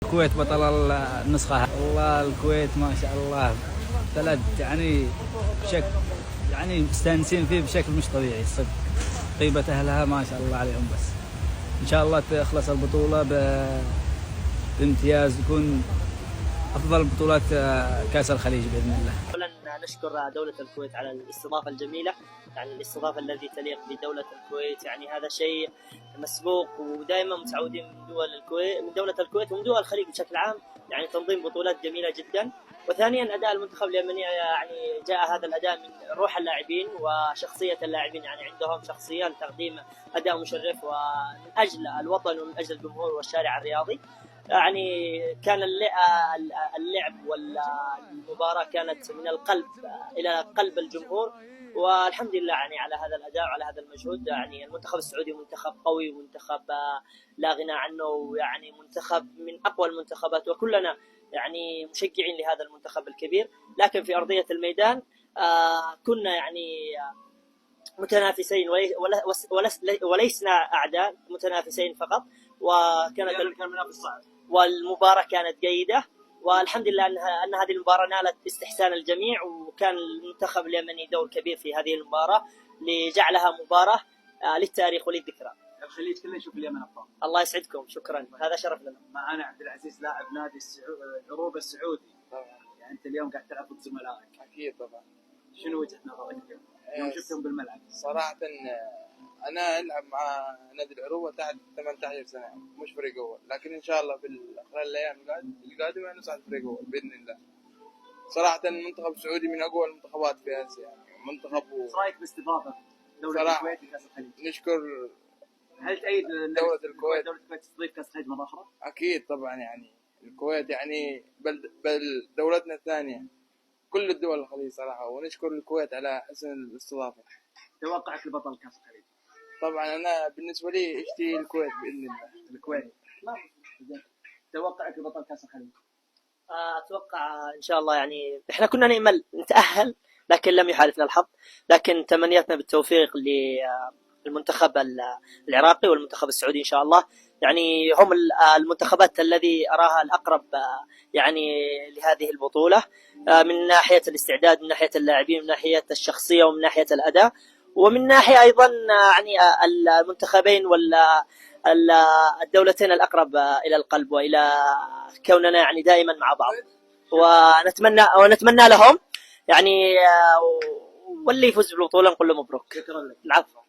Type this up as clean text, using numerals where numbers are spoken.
الكويت بطل النسخة. والله الكويت ما شاء الله بلد يعني بشكل يعني مستانسين فيه بشكل مش طبيعي صدق. طيبة أهلها ما شاء الله عليهم. بس إن شاء الله تخلص البطولة بامتياز، يكون أفضل بطولات كأس الخليج بإذن الله. أولا نشكر دولة الكويت على الاستضافة الجميلة، يعني الاستضافة التي تليق بدولة الكويت، يعني هذا شيء مسبوق ودائما متعودين من دول الكويت، من دولة الكويت ومن دول الخليج بشكل عام، يعني تنظيم بطولات جميلة جدا. وثانيا أداء المنتخب اليمني، يعني جاء هذا الأداء من روح اللاعبين وشخصية اللاعبين، يعني عندهم شخصية لتقديم أداء مشرف ومن أجل الوطن ومن أجل الجمهور والشارع الرياضي. يعني كان اللعب والمباراة كانت من القلب إلى قلب الجمهور، والحمد لله يعني على هذا الأداء وعلى هذا المجهود. يعني المنتخب السعودي منتخب قوي ومنتخب لا غنى عنه، يعني منتخب من أقوى المنتخبات، وكلنا يعني مشجعين لهذا المنتخب الكبير. لكن في أرضية الميدان كنا يعني متنافسين ولسنا أعداء، متنافسين فقط، وكانت والمباراة كانت جيدة، والحمد لله أن هذه المباراة نالت استحسان الجميع، وكان المنتخب اليمني دور كبير في هذه المباراة لجعلها مباراة للتاريخ وللذكرى. الخليج كله يشوف اليمن أفضل. الله يسعدكم، شكرا، هذا شرف لنا. معنا عبد العزيز لاعب نادي العروبة السعودي. يعني أنت اليوم قاعد تلعب ضد زملائك. أكيد طبعا. شنو وجهة نظرك اليوم؟ يوم شفتهم بالملعب. صراحة أنا ألعب مع نادي العروبة تحت 18 سنة، مش فريق أول، لكن إن شاء الله في خلال الأيام القادمة نصعد فريق أول بإذن الله. صراحة المنتخب السعودي من أقوى المنتخبات في آسيا، يعني منتخب. إيش رأيك باستضافة دولة الكويت لكأس الخليج؟ نشكر. هل تأيد دولة الكويت تستضيف كأس الخليج مرة أخرى؟ أكيد طبعا، يعني الكويت يعني بل دولتنا الثانية كل الدول الخليج صراحة، ونشكر الكويت على حسن الاستضافة. توقعك لبطل كأس الخليج؟ طبعا أنا بالنسبة لي اشتي الكويت بإذن الله. الكويت. توقعك لبطل كأس الخليج؟ أتوقع إن شاء الله، يعني إحنا كنا نأمل نتأهل لكن لم يحالفنا الحظ، لكن تمنياتنا بالتوفيق للمنتخب العراقي والمنتخب السعودي إن شاء الله. يعني هم المنتخبات الذي أراها الأقرب يعني لهذه البطولة، من ناحية الاستعداد، من ناحية اللاعبين، من ناحية الشخصية، ومن ناحية الأداء، ومن ناحية أيضا يعني المنتخبين الدولتين الأقرب إلى القلب وإلى كوننا يعني دائما مع بعض. ونتمنى لهم يعني، واللي يفوز بالبطولة نقول له مبروك. شكرا لك. العفو.